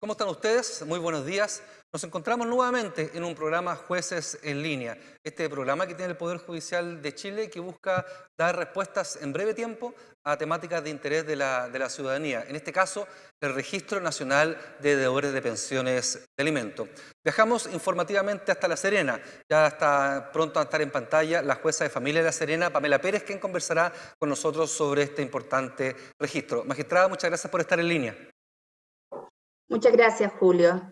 ¿Cómo están ustedes? Muy buenos días. Nos encontramos nuevamente en un programa Jueces en Línea. Este programa que tiene el Poder Judicial de Chile que busca dar respuestas en breve tiempo a temáticas de interés de la ciudadanía. En este caso, el Registro Nacional de Deudores de Pensiones de Alimentos. Viajamos informativamente hasta La Serena. Ya está pronto a estar en pantalla la jueza de familia de La Serena, Pamela Pérez, quien conversará con nosotros sobre este importante registro. Magistrada, muchas gracias por estar en línea. Muchas gracias, Julio.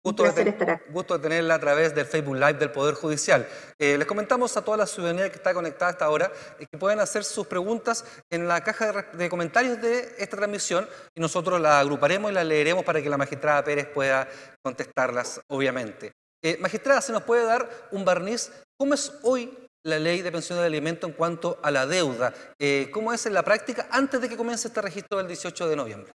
Un placer estar acá. Gusto de tenerla a través del Facebook Live del Poder Judicial. Les comentamos a toda la ciudadanía que está conectada hasta ahora que pueden hacer sus preguntas en la caja de comentarios de esta transmisión y nosotros la agruparemos y la leeremos para que la magistrada Pérez pueda contestarlas, obviamente. Magistrada, ¿se nos puede dar un barniz? ¿Cómo es hoy la ley de pensiones de alimentos en cuanto a la deuda? ¿Cómo es en la práctica antes de que comience este registro del 18 de noviembre?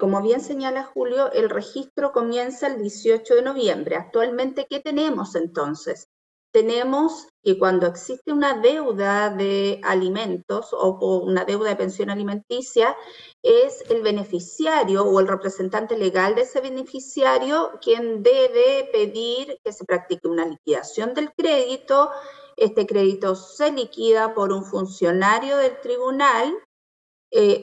Como bien señala Julio, el registro comienza el 18 de noviembre. Actualmente, ¿qué tenemos entonces? Tenemos que cuando existe una deuda de alimentos o una deuda de pensión alimenticia, es el beneficiario o el representante legal de ese beneficiario quien debe pedir que se practique una liquidación del crédito. Este crédito se liquida por un funcionario del tribunal.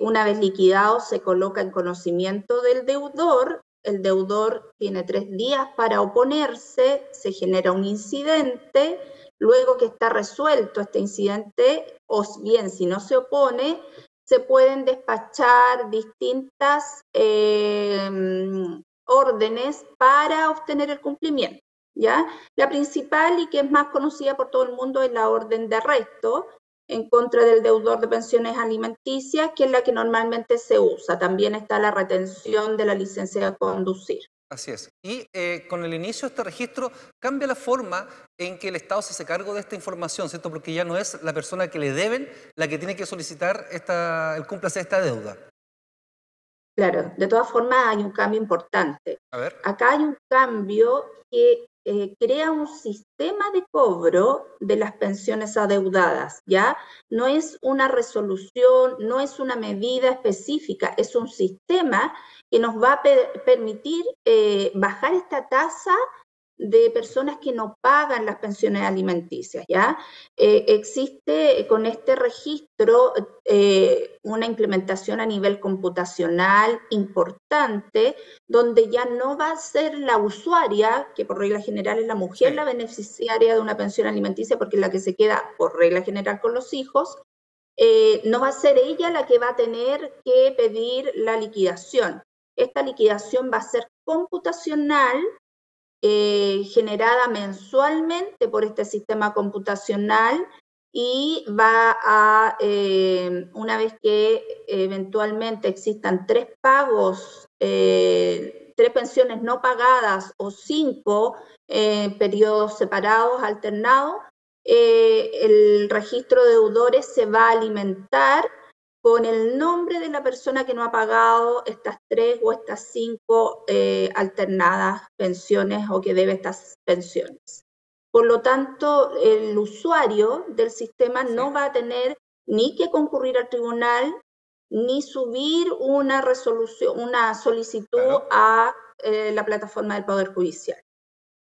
Una vez liquidado, se coloca en conocimiento del deudor. El deudor tiene 3 días para oponerse, se genera un incidente. Luego que está resuelto este incidente, o bien si no se opone, se pueden despachar distintas órdenes para obtener el cumplimiento, ¿ya? La principal y que es más conocida por todo el mundo es la orden de arresto en contra del deudor de pensiones alimenticias, que es la que normalmente se usa. También está la retención de la licencia de conducir. Así es. Y con el inicio de este registro cambia la forma en que el Estado se hace cargo de esta información, ¿cierto? Porque ya no es la persona que le deben la que tiene que solicitar el cúmplase de esta deuda. Claro, de todas formas hay un cambio importante. A ver. Acá hay un cambio que crea un sistema de cobro de las pensiones adeudadas, ¿ya? No es una resolución, no es una medida específica, es un sistema que nos va a permitir bajar esta tasa de personas que no pagan las pensiones alimenticias, ¿ya? Existe con este registro una implementación a nivel computacional importante, donde ya no va a ser la usuaria, que por regla general es la mujer, la beneficiaria de una pensión alimenticia, porque es la que se queda por regla general con los hijos. No va a ser ella la que va a tener que pedir la liquidación. Esta liquidación va a ser computacional, generada mensualmente por este sistema computacional y va a, una vez que eventualmente existan 3 pagos, 3 pensiones no pagadas o 5 periodos separados, alternados, el registro de deudores se va a alimentar con el nombre de la persona que no ha pagado estas 3 o estas 5 alternadas pensiones o que debe estas pensiones. Por lo tanto, el usuario del sistema no va a tener ni que concurrir al tribunal, ni subir una resolución, una solicitud a la plataforma del Poder Judicial.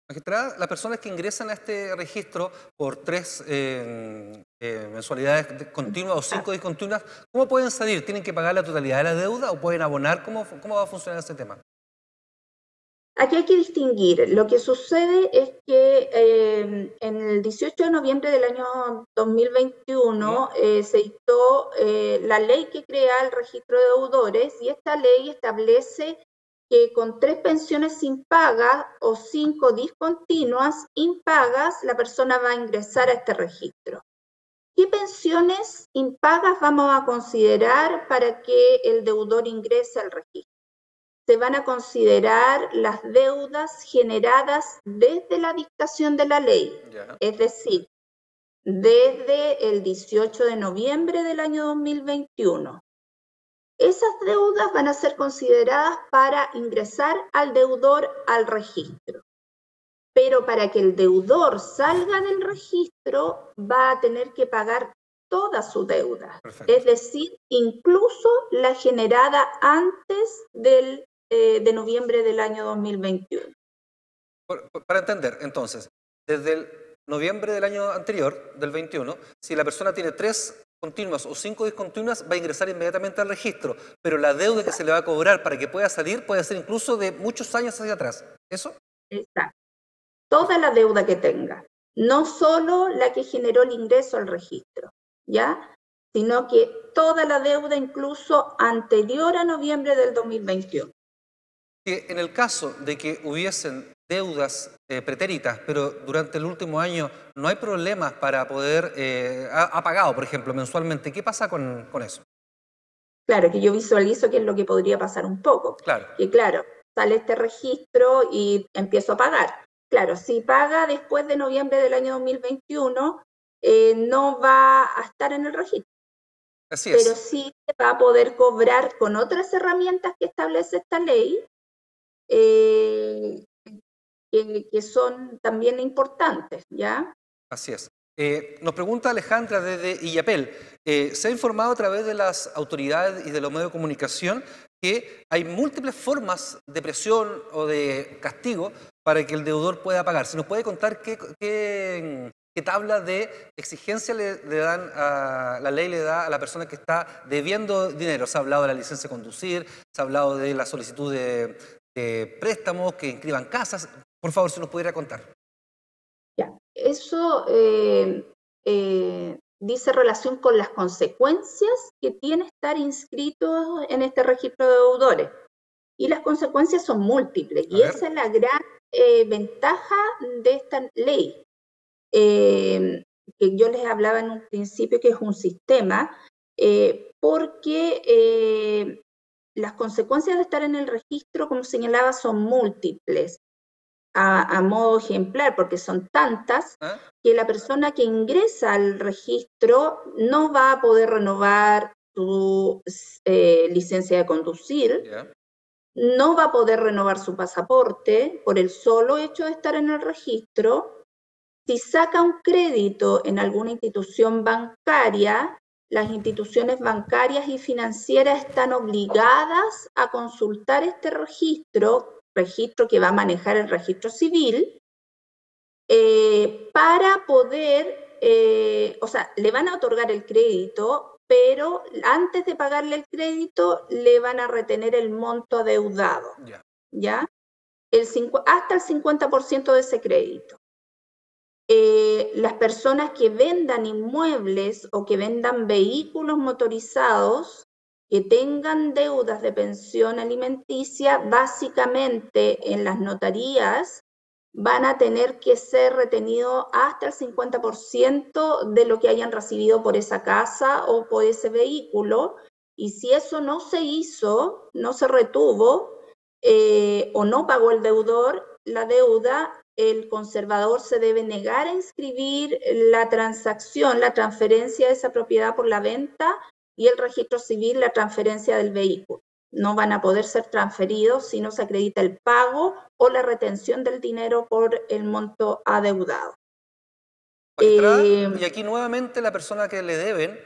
Magistrada, las personas que ingresan a este registro por 3 mensualidades continuas o 5 discontinuas, ¿cómo pueden salir? ¿Tienen que pagar la totalidad de la deuda o pueden abonar? ¿Cómo va a funcionar ese tema? Aquí hay que distinguir. Lo que sucede es que en el 18 de noviembre del año 2021 se dictó la ley que crea el registro de deudores, y esta ley establece que con 3 pensiones impagas o 5 discontinuas impagas, la persona va a ingresar a este registro. ¿Qué pensiones impagas vamos a considerar para que el deudor ingrese al registro? Se van a considerar las deudas generadas desde la dictación de la ley, es decir, desde el 18 de noviembre del año 2021. Esas deudas van a ser consideradas para ingresar al deudor al registro. Pero para que el deudor salga del registro va a tener que pagar toda su deuda, Perfecto. es decir, incluso la generada antes de noviembre del año 2021. Para entender, entonces, desde el noviembre del año anterior, del 21, si la persona tiene 3 continuas o 5 discontinuas, va a ingresar inmediatamente al registro, pero la deuda que se le va a cobrar para que pueda salir puede ser incluso de muchos años hacia atrás. ¿Eso? Exacto. Toda la deuda que tenga, no solo la que generó el ingreso al registro, ¿ya? Sino que toda la deuda incluso anterior a noviembre del 2021. Que en el caso de que hubiesen deudas pretéritas, pero durante el último año no hay problemas para poder, ha pagado, por ejemplo, mensualmente, ¿qué pasa con eso? Claro, que yo visualizo que es lo que podría pasar un poco. Claro. Que claro, sale este registro y empiezo a pagar. Claro, si paga después de noviembre del año 2021, no va a estar en el registro. Así Pero es. sí va a poder cobrar con otras herramientas que establece esta ley, eh, que son también importantes, ¿ya? Así es. Nos pregunta Alejandra desde Illapel. Se ha informado a través de las autoridades y de los medios de comunicación que hay múltiples formas de presión o de castigo para que el deudor pueda pagar. ¿Se nos puede contar qué tabla de exigencia le dan la ley le da a la persona que está debiendo dinero? Se ha hablado de la licencia de conducir, se ha hablado de la solicitud de préstamos, que inscriban casas. Por favor, si nos pudiera contar. Ya. Eso dice relación con las consecuencias que tiene estar inscrito en este registro de deudores. Y las consecuencias son múltiples. Y esa es la gran ventaja de esta ley. Que yo les hablaba en un principio que es un sistema, porque las consecuencias de estar en el registro, como señalaba, son múltiples. A modo ejemplar, porque son tantas, que la persona que ingresa al registro no va a poder renovar su licencia de conducir, no va a poder renovar su pasaporte por el solo hecho de estar en el registro. Si saca un crédito en alguna institución bancaria, las instituciones bancarias y financieras están obligadas a consultar este registro que va a manejar el registro civil, para poder, o sea, le van a otorgar el crédito, pero antes de pagarle el crédito le van a retener el monto adeudado, ¿ya? Hasta el 50% de ese crédito. Las personas que vendan inmuebles o que vendan vehículos motorizados que tengan deudas de pensión alimenticia, básicamente en las notarías van a tener que ser retenidos hasta el 50% de lo que hayan recibido por esa casa o por ese vehículo. Y si eso no se hizo, no se retuvo o no pagó el deudor la deuda, el conservador se debe negar a inscribir la transacción, la transferencia de esa propiedad por la venta, y el registro civil la transferencia del vehículo. No van a poder ser transferidos si no se acredita el pago o la retención del dinero por el monto adeudado. Y aquí nuevamente la persona que le deben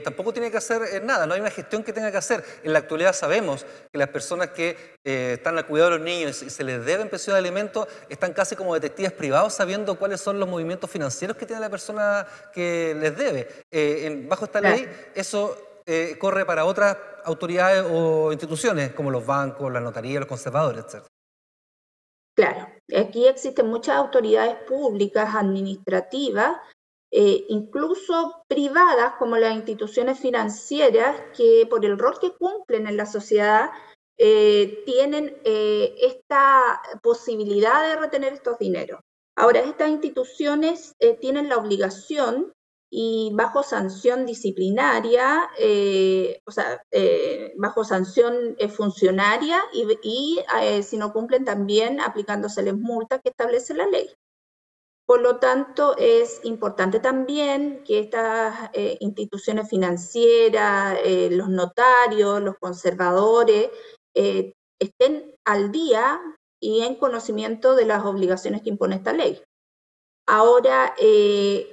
tampoco tiene que hacer nada, no hay una gestión que tenga que hacer. En la actualidad sabemos que las personas que están al cuidado de los niños y se les deben pensión de alimentos están casi como detectives privados sabiendo cuáles son los movimientos financieros que tiene la persona que les debe. Bajo esta ley, eso corre para otras autoridades o instituciones como los bancos, la notaría, los conservadores, etc. Claro, aquí existen muchas autoridades públicas, administrativas, incluso privadas, como las instituciones financieras, que por el rol que cumplen en la sociedad tienen esta posibilidad de retener estos dineros. Ahora, estas instituciones tienen la obligación, y bajo sanción disciplinaria, bajo sanción funcionaria, y si no cumplen también aplicándoseles multas que establece la ley. Por lo tanto, es importante también que estas instituciones financieras, los notarios, los conservadores, estén al día y en conocimiento de las obligaciones que impone esta ley. Ahora,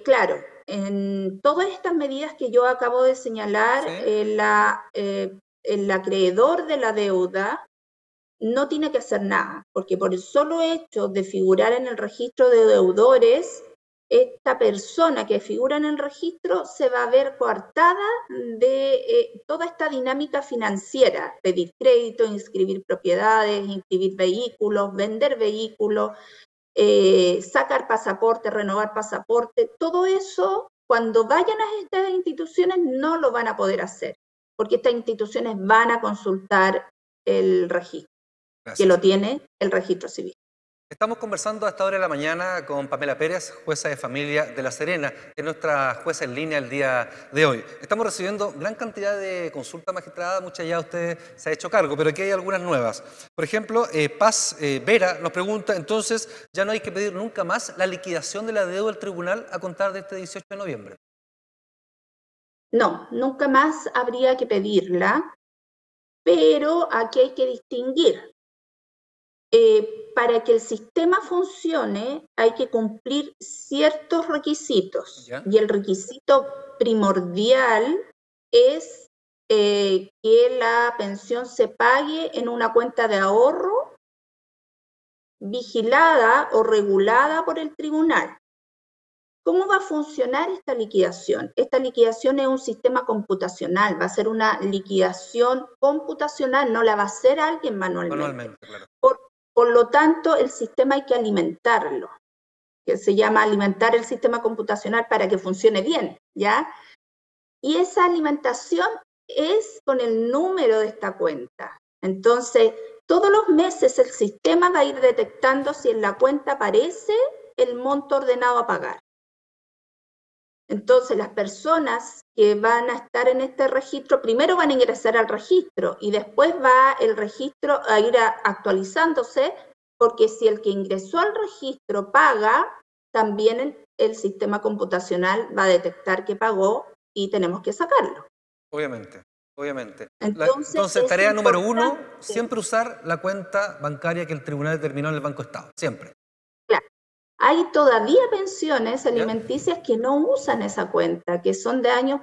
claro, en todas estas medidas que yo acabo de señalar, el acreedor de la deuda no tiene que hacer nada, porque por el solo hecho de figurar en el registro de deudores, esta persona que figura en el registro se va a ver coartada de toda esta dinámica financiera, pedir crédito, inscribir propiedades, inscribir vehículos, vender vehículos, sacar pasaporte, renovar pasaporte, todo eso, cuando vayan a estas instituciones no lo van a poder hacer, porque estas instituciones van a consultar el registro, que lo tiene el registro civil. Estamos conversando a esta hora de la mañana con Pamela Pérez, jueza de familia de La Serena, que es nuestra jueza en línea el día de hoy. Estamos recibiendo gran cantidad de consultas magistradas, muchas ya usted se ha hecho cargo, pero aquí hay algunas nuevas. Por ejemplo, Paz Vera nos pregunta, entonces, ¿ya no hay que pedir nunca más la liquidación de la deuda del tribunal a contar de este 18 de noviembre? No, nunca más habría que pedirla, pero aquí hay que distinguir. Para que el sistema funcione hay que cumplir ciertos requisitos. ¿Ya? Y el requisito primordial es que la pensión se pague en una cuenta de ahorro vigilada o regulada por el tribunal. ¿Cómo va a funcionar esta liquidación? Esta liquidación es un sistema computacional, va a ser una liquidación computacional, no la va a hacer alguien manualmente. Claro. Por lo tanto, el sistema hay que alimentarlo, que se llama alimentar el sistema computacional para que funcione bien, ¿ya? Y esa alimentación es con el número de esta cuenta. Entonces, todos los meses el sistema va a ir detectando si en la cuenta aparece el monto ordenado a pagar. Entonces, las personas que van a estar en este registro, primero van a ingresar al registro y después va el registro a ir actualizándose, porque si el que ingresó al registro paga, también el sistema computacional va a detectar que pagó y tenemos que sacarlo. Obviamente. Entonces, tarea número 1, siempre usar la cuenta bancaria que el tribunal determinó en el Banco Estado, siempre. Claro. Hay todavía pensiones alimenticias que no usan esa cuenta, que son de años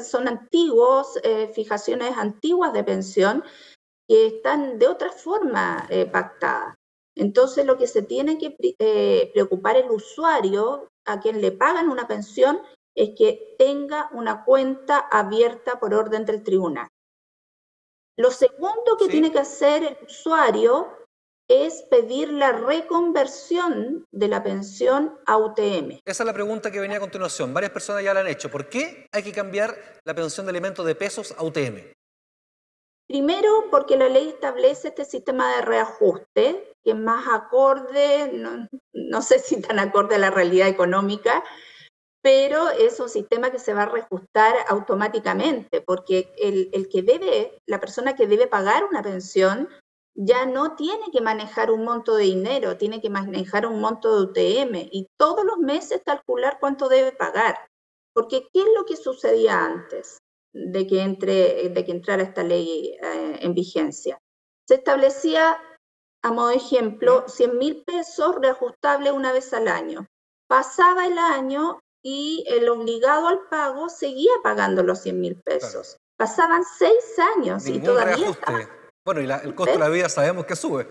son antiguos, fijaciones antiguas de pensión, que están de otra forma pactadas. Entonces, lo que se tiene que preocupar el usuario a quien le pagan una pensión es que tenga una cuenta abierta por orden del tribunal. Lo segundo que tiene que hacer el usuario es pedir la reconversión de la pensión a UTM. Esa es la pregunta que venía a continuación. Varias personas ya la han hecho. ¿Por qué hay que cambiar la pensión de alimentos de pesos a UTM? Primero, porque la ley establece este sistema de reajuste, que es más acorde, no sé si tan acorde a la realidad económica, pero es un sistema que se va a reajustar automáticamente, porque el que debe, la persona que debe pagar una pensión, ya no tiene que manejar un monto de dinero, tiene que manejar un monto de UTM y todos los meses calcular cuánto debe pagar. Porque ¿qué es lo que sucedía antes de que entrara esta ley en vigencia? Se establecía, a modo de ejemplo, 100.000 pesos reajustables una vez al año. Pasaba el año y el obligado al pago seguía pagando los 100.000 pesos. Claro. Pasaban 6 años y todavía estaba. Bueno, y el costo de la vida sabemos que sube.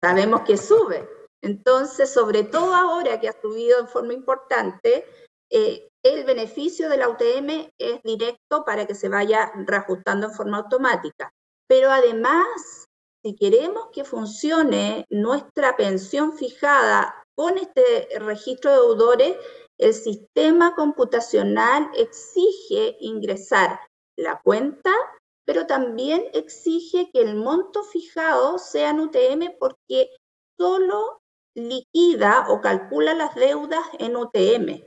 Sabemos que sube. Entonces, sobre todo ahora que ha subido en forma importante, el beneficio de la UTM es directo para que se vaya reajustando en forma automática. Pero además, si queremos que funcione nuestra pensión fijada con este registro de deudores, el sistema computacional exige ingresar la cuenta, pero también exige que el monto fijado sea en UTM porque solo liquida o calcula las deudas en UTM.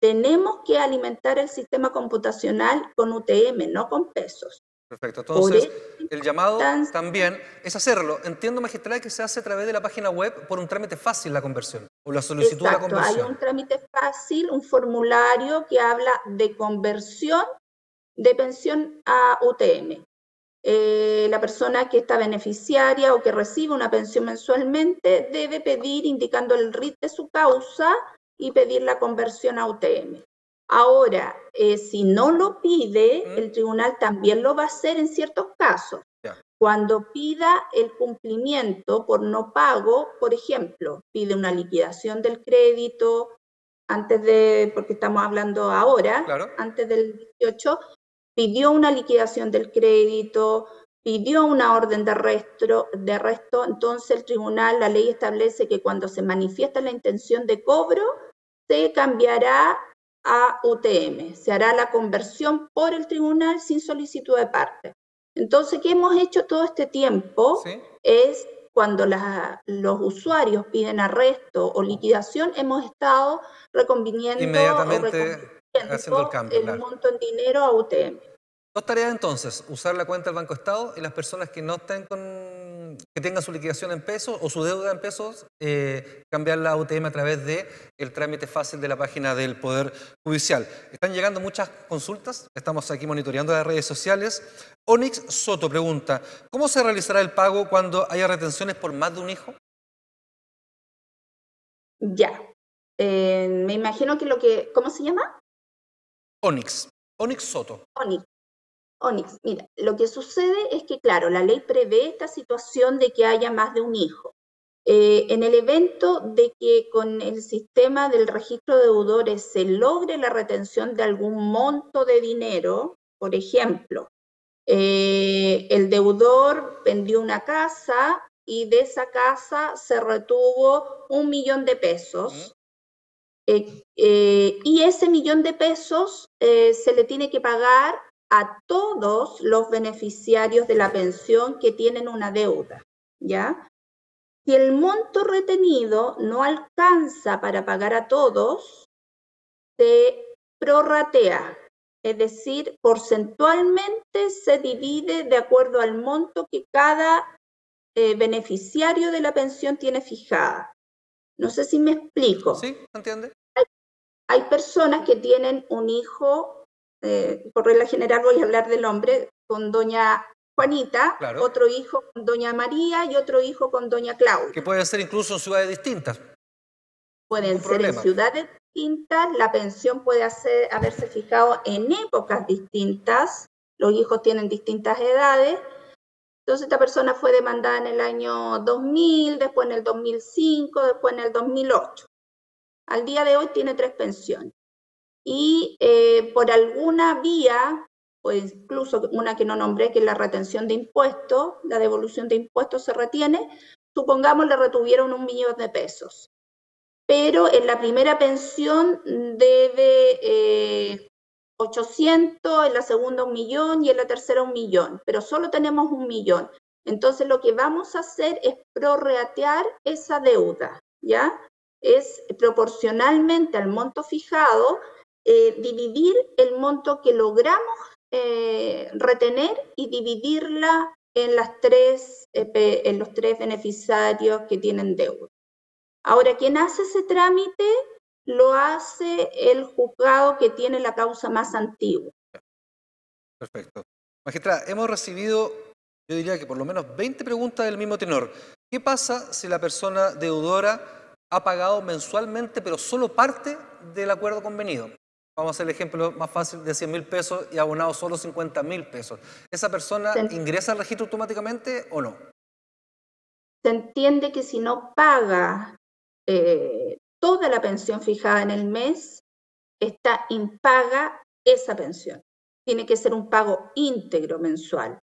Tenemos que alimentar el sistema computacional con UTM, no con pesos. Perfecto. Entonces, el llamado también es hacerlo. Entiendo, magistrada, que se hace a través de la página web por un trámite fácil la conversión o la solicitud de la conversión. Hay un trámite fácil, un formulario que habla de conversión de pensión a UTM. La persona que está beneficiaria o que recibe una pensión mensualmente debe pedir indicando el RIT de su causa y pedir la conversión a UTM. Ahora, si no lo pide, el tribunal también lo va a hacer en ciertos casos. Cuando pida el cumplimiento por no pago, por ejemplo, pide una liquidación del crédito antes de, porque estamos hablando ahora, claro, antes del 18, pidió una liquidación del crédito, pidió una orden de resto, entonces el tribunal, la ley establece que cuando se manifiesta la intención de cobro, se cambiará a UTM, se hará la conversión por el tribunal sin solicitud de parte. Entonces, ¿qué hemos hecho todo este tiempo? ¿sí? Es cuando los usuarios piden arresto o liquidación, hemos estado reconviniendo Inmediatamente haciendo el cambio, el monto en dinero a UTM. Dos tareas entonces, usar la cuenta del Banco Estado y las personas que no estén que tengan su liquidación en pesos o su deuda en pesos, cambiarla a UTM a través del trámite fácil de la página del Poder Judicial. Están llegando muchas consultas, estamos aquí monitoreando las redes sociales. Onyx Soto pregunta, ¿cómo se realizará el pago cuando haya retenciones por más de un hijo? Ya, me imagino que ¿cómo se llama? Onyx Soto. Onyx, mira, lo que sucede es que, claro, la ley prevé esta situación de que haya más de un hijo. En el evento de que con el sistema del registro de deudores se logre la retención de algún monto de dinero, por ejemplo, el deudor vendió una casa y de esa casa se retuvo 1 millón de pesos. Y ese 1 millón de pesos se le tiene que pagar a todos los beneficiarios de la pensión que tienen una deuda, ¿ya? Si el monto retenido no alcanza para pagar a todos, se prorratea, es decir, porcentualmente se divide de acuerdo al monto que cada beneficiario de la pensión tiene fijada. No sé si me explico. ¿Sí? ¿Se entiende? Hay personas que tienen un hijo, por regla general voy a hablar del hombre, con doña Juanita, claro, otro hijo con doña María y otro hijo con doña Claudia. Que pueden ser incluso en ciudades distintas. Pueden ser en ciudades distintas, la pensión puede haberse fijado en épocas distintas, los hijos tienen distintas edades. Entonces esta persona fue demandada en el año 2000, después en el 2005, después en el 2008. Al día de hoy tiene 3 pensiones. Y por alguna vía, o incluso una que no nombré, que es la retención de impuestos, la devolución de impuestos se retiene, supongamos le retuvieron 1 millón de pesos. Pero en la primera pensión debe 800, en la segunda 1 millón y en la tercera 1 millón, pero solo tenemos 1 millón. Entonces lo que vamos a hacer es prorratear esa deuda, ¿ya? Es proporcionalmente al monto fijado, dividir el monto que logramos retener y dividirla en los 3 beneficiarios que tienen deuda. Ahora, quien hace ese trámite lo hace el juzgado que tiene la causa más antigua. Perfecto. Magistrada, hemos recibido, yo diría que por lo menos 20 preguntas del mismo tenor. ¿Qué pasa si la persona deudora ha pagado mensualmente, pero solo parte del acuerdo convenido? Vamos a hacer el ejemplo más fácil de 100.000 pesos y ha abonado solo 50.000 pesos. ¿Esa persona ingresa al registro automáticamente o no? Se entiende que si no paga toda la pensión fijada en el mes, está impaga esa pensión. Tiene que ser un pago íntegro mensual.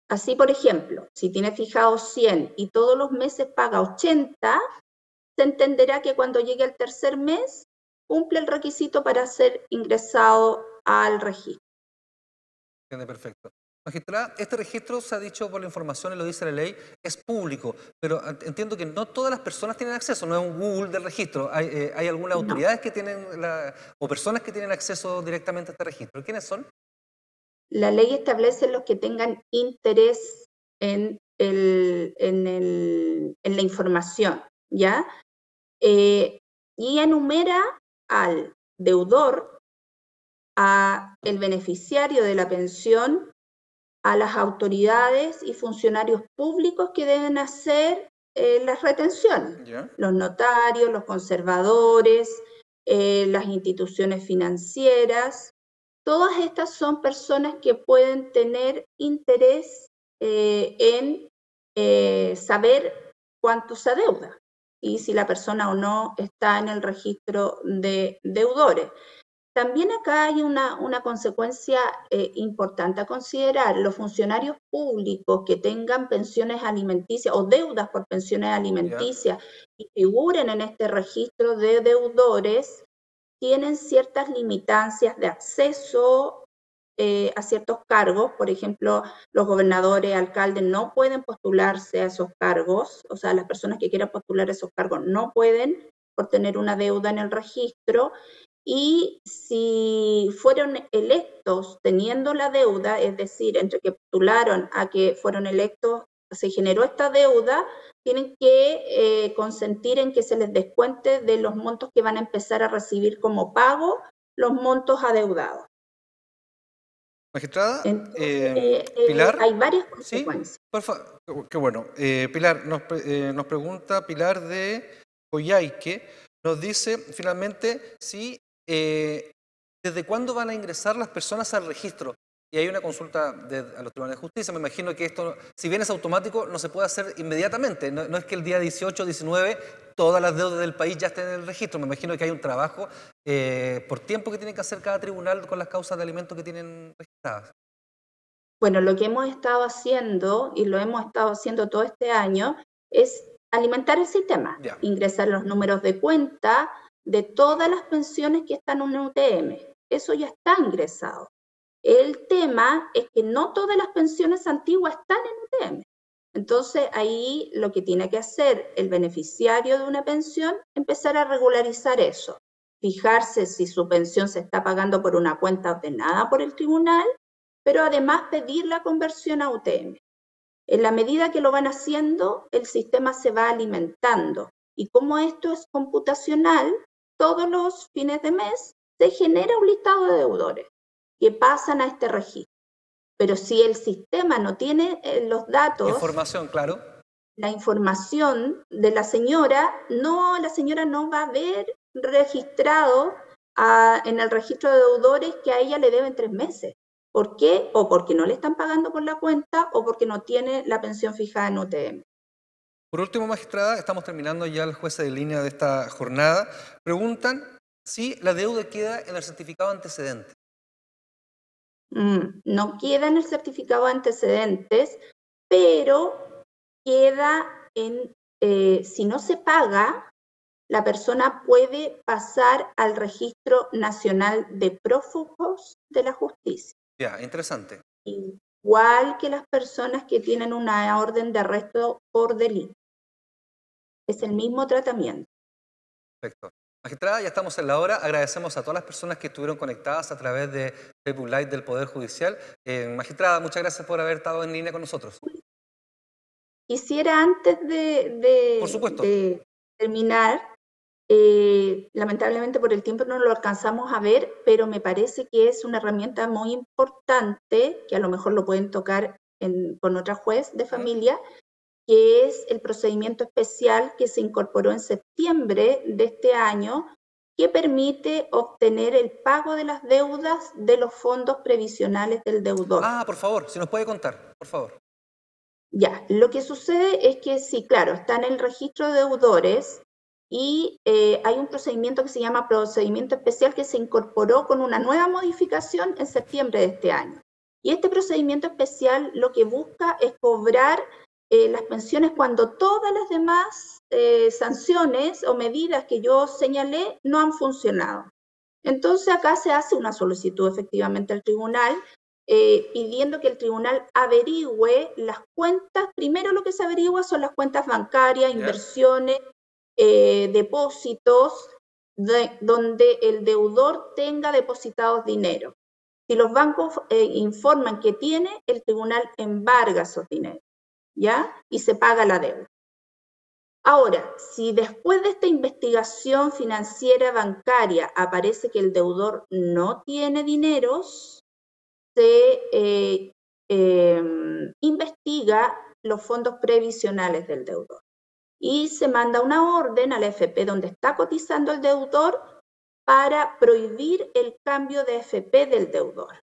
Así, por ejemplo, si tiene fijado 100 y todos los meses paga 80, se entenderá que cuando llegue al tercer mes cumple el requisito para ser ingresado al registro. Entiende, perfecto. Magistrada, este registro, se ha dicho por la información y lo dice la ley, es público, pero entiendo que no todas las personas tienen acceso, no es un Google del registro. ¿Hay algunas autoridades que tienen, o personas que tienen acceso directamente a este registro? ¿Quiénes son? La ley establece los que tengan interés en la información, ¿ya? Y enumera al deudor, al beneficiario de la pensión, a las autoridades y funcionarios públicos que deben hacer las retenciones. ¿Ya? Los notarios, los conservadores, las instituciones financieras, todas estas son personas que pueden tener interés en saber cuánto se adeuda y si la persona o no está en el registro de deudores. También acá hay una consecuencia importante a considerar. Los funcionarios públicos que tengan pensiones alimenticias o deudas por pensiones alimenticias y figuren en este registro de deudores, tienen ciertas limitancias de acceso a ciertos cargos. Por ejemplo, los gobernadores, alcaldes no pueden postularse a esos cargos, o sea, las personas que quieran postular a esos cargos no pueden por tener una deuda en el registro. Y si fueron electos teniendo la deuda, es decir, entre que postularon a que fueron electos, se generó esta deuda, tienen que consentir en que se les descuente de los montos que van a empezar a recibir como pago los montos adeudados. Magistrada, Entonces, Pilar, hay varias sí, consecuencias. por favor, qué bueno. Pilar, nos pregunta Pilar de Coyhaique, nos dice finalmente si desde cuándo van a ingresar las personas al registro. Y hay una consulta a los tribunales de justicia. Me imagino que esto, si bien es automático, no se puede hacer inmediatamente. No es que el día 18 o 19 todas las deudas del país ya estén en el registro. Me imagino que hay un trabajo por tiempo que tiene que hacer cada tribunal con las causas de alimentos que tienen registradas. Bueno, lo que hemos estado haciendo, y lo hemos estado haciendo todo este año, es alimentar el sistema, Ya. ingresar los números de cuenta de todas las pensiones que están en un UTM. Eso ya está ingresado. El tema es que no todas las pensiones antiguas están en UTM. Entonces, ahí lo que tiene que hacer el beneficiario de una pensión, empezar a regularizar eso. Fijarse si su pensión se está pagando por una cuenta ordenada por el tribunal, pero además pedir la conversión a UTM. En la medida que lo van haciendo, el sistema se va alimentando. Y como esto es computacional, todos los fines de mes se genera un listado de deudores que pasan a este registro. Pero si el sistema no tiene los datos, Información, claro. la información de la señora no va a haber registrado en el registro de deudores que a ella le deben 3 meses. ¿Por qué? O porque no le están pagando por la cuenta o porque no tiene la pensión fijada en UTM. Por último, magistrada, estamos terminando ya el juez de línea de esta jornada. Preguntan si la deuda queda en el certificado antecedente. No queda en el certificado de antecedentes, pero queda en, si no se paga, la persona puede pasar al Registro Nacional de Prófugos de la Justicia. Ya, interesante. Igual que las personas que tienen una orden de arresto por delito. Es el mismo tratamiento. Perfecto. Magistrada, ya estamos en la hora. Agradecemos a todas las personas que estuvieron conectadas a través de Facebook Live del Poder Judicial. Magistrada, muchas gracias por haber estado en línea con nosotros. Quisiera antes Por supuesto. de terminar, lamentablemente por el tiempo no lo alcanzamos a ver, pero me parece que es una herramienta muy importante, que a lo mejor lo pueden tocar con otra juez de familia, que es el procedimiento especial que se incorporó en septiembre de este año, que permite obtener el pago de las deudas de los fondos previsionales del deudor. Por favor, si nos puede contar, por favor. Ya, lo que sucede es que sí, claro, está en el registro de deudores y hay un procedimiento que se llama procedimiento especial que se incorporó con una nueva modificación en septiembre de este año. Y este procedimiento especial lo que busca es cobrar las pensiones cuando todas las demás sanciones o medidas que yo señalé no han funcionado. Entonces acá se hace una solicitud efectivamente al tribunal pidiendo que el tribunal averigüe las cuentas. Primero lo que se averigua son las cuentas bancarias, inversiones, depósitos, donde el deudor tenga depositados dinero. Si los bancos informan que tiene, el tribunal embarga esos dineros, ¿ya? Y se paga la deuda. Ahora, si después de esta investigación financiera bancaria aparece que el deudor no tiene dineros, se investiga los fondos previsionales del deudor. y se manda una orden a la AFP donde está cotizando el deudor para prohibir el cambio de AFP del deudor.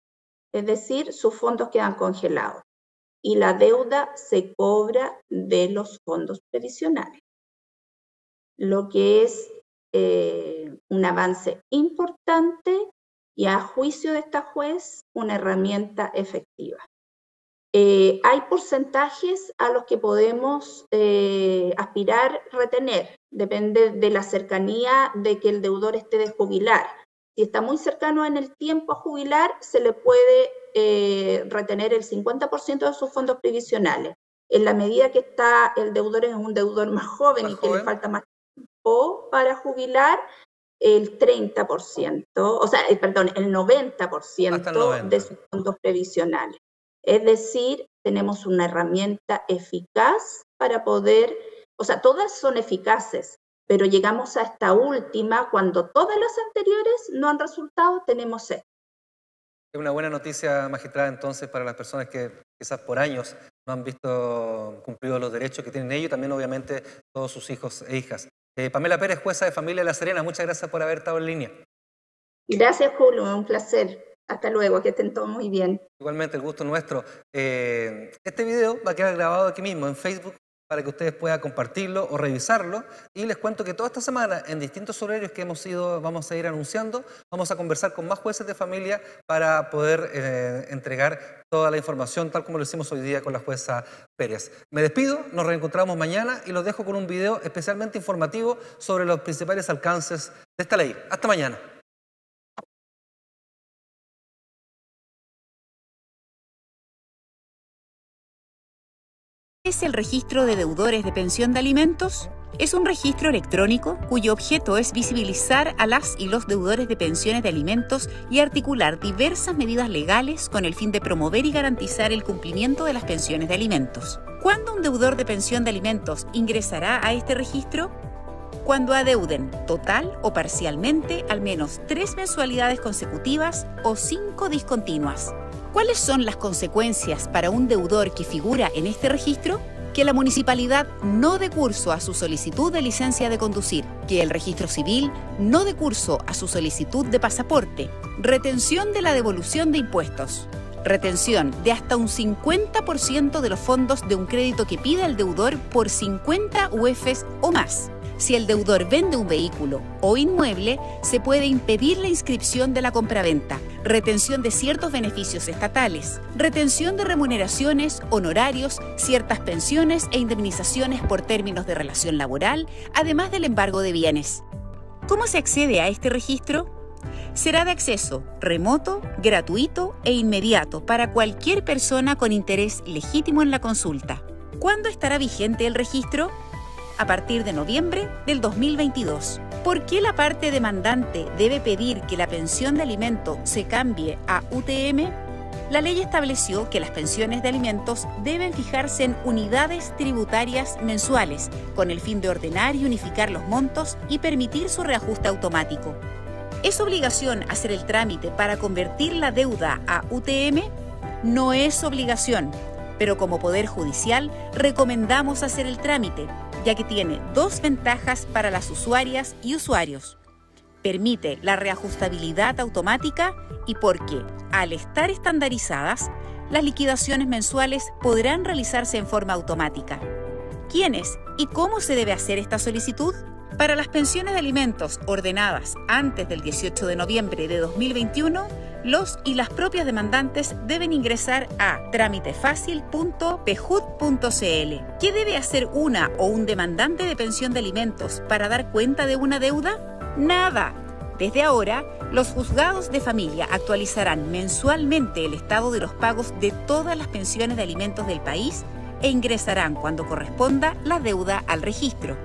Es decir, sus fondos quedan congelados y la deuda se cobra de los fondos previsionales, lo que es un avance importante y, a juicio de esta juez, una herramienta efectiva. Hay porcentajes a los que podemos aspirar retener, depende de la cercanía de que el deudor esté de jubilar. Si está muy cercano en el tiempo a jubilar, se le puede retener el 50% de sus fondos previsionales. En la medida que está el deudor es un deudor más joven y que le falta más tiempo para jubilar, el 30%, o sea, perdón, el 90% de sus fondos previsionales. Es decir, tenemos una herramienta eficaz para poder, o sea, todas son eficaces, pero llegamos a esta última cuando todas las anteriores no han resultado, tenemos esta. Es una buena noticia, magistrada, entonces, para las personas que quizás por años no han visto cumplidos los derechos que tienen ellos y también, obviamente, todos sus hijos e hijas. Pamela Pérez, jueza de familia de La Serena, muchas gracias por haber estado en línea. Gracias, Julio, un placer. Hasta luego, que estén todos muy bien. Igualmente, el gusto nuestro. Este video va a quedar grabado aquí mismo en Facebook para que ustedes puedan compartirlo o revisarlo. Y les cuento que toda esta semana, en distintos horarios que vamos a ir anunciando, vamos a conversar con más jueces de familia para poder entregar toda la información, tal como lo hicimos hoy día con la jueza Pérez. Me despido, nos reencontramos mañana y los dejo con un video especialmente informativo sobre los principales alcances de esta ley. Hasta mañana. ¿Qué es el registro de deudores de pensión de alimentos? Es un registro electrónico cuyo objeto es visibilizar a las y los deudores de pensiones de alimentos y articular diversas medidas legales con el fin de promover y garantizar el cumplimiento de las pensiones de alimentos. ¿Cuándo un deudor de pensión de alimentos ingresará a este registro? Cuando adeuden total o parcialmente al menos 3 mensualidades consecutivas o 5 discontinuas. ¿Cuáles son las consecuencias para un deudor que figura en este registro? Que la municipalidad no dé curso a su solicitud de licencia de conducir, que el registro civil no dé curso a su solicitud de pasaporte, retención de la devolución de impuestos, retención de hasta un 50% de los fondos de un crédito que pida el deudor por 50 UFs o más. Si el deudor vende un vehículo o inmueble, se puede impedir la inscripción de la compraventa, retención de ciertos beneficios estatales, retención de remuneraciones, honorarios, ciertas pensiones e indemnizaciones por términos de relación laboral, además del embargo de bienes. ¿Cómo se accede a este registro? Será de acceso remoto, gratuito e inmediato para cualquier persona con interés legítimo en la consulta. ¿Cuándo estará vigente el registro? A partir de noviembre del 2022. ¿Por qué la parte demandante debe pedir que la pensión de alimento se cambie a UTM? La ley estableció que las pensiones de alimentos deben fijarse en unidades tributarias mensuales, con el fin de ordenar y unificar los montos y permitir su reajuste automático. ¿Es obligación hacer el trámite para convertir la deuda a UTM? No es obligación, pero como Poder Judicial recomendamos hacer el trámite, ya que tiene 2 ventajas para las usuarias y usuarios. Permite la reajustabilidad automática y porque, al estar estandarizadas, las liquidaciones mensuales podrán realizarse en forma automática. ¿Quiénes y cómo se debe hacer esta solicitud? Para las pensiones de alimentos ordenadas antes del 18 de noviembre de 2021, los y las propias demandantes deben ingresar a tramitefacil.pjud.cl. ¿Qué debe hacer una o un demandante de pensión de alimentos para dar cuenta de una deuda? ¡Nada! Desde ahora, los juzgados de familia actualizarán mensualmente el estado de los pagos de todas las pensiones de alimentos del país e ingresarán cuando corresponda la deuda al registro.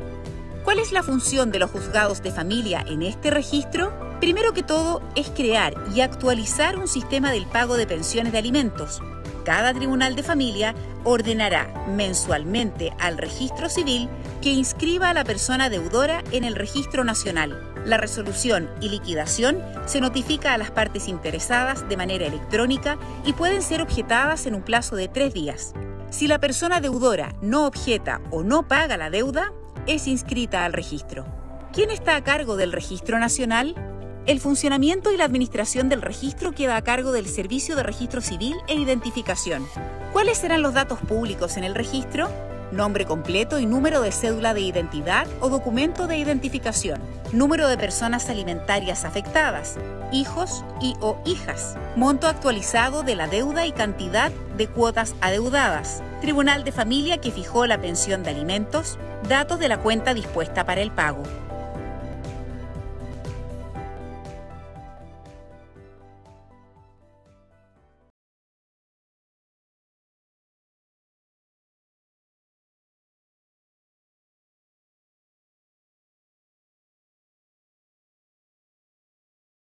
¿Cuál es la función de los juzgados de familia en este registro? Primero que todo, es crear y actualizar un sistema del pago de pensiones de alimentos. Cada tribunal de familia ordenará mensualmente al registro civil que inscriba a la persona deudora en el registro nacional. La resolución y liquidación se notifica a las partes interesadas de manera electrónica y pueden ser objetadas en un plazo de 3 días. Si la persona deudora no objeta o no paga la deuda, es inscrita al registro. ¿Quién está a cargo del Registro Nacional? El funcionamiento y la administración del registro queda a cargo del Servicio de Registro Civil e Identificación. ¿Cuáles serán los datos públicos en el registro? Nombre completo y número de cédula de identidad o documento de identificación, número de personas alimentarias afectadas, hijos y/o hijas, monto actualizado de la deuda y cantidad de cuotas adeudadas, tribunal de familia que fijó la pensión de alimentos, datos de la cuenta dispuesta para el pago.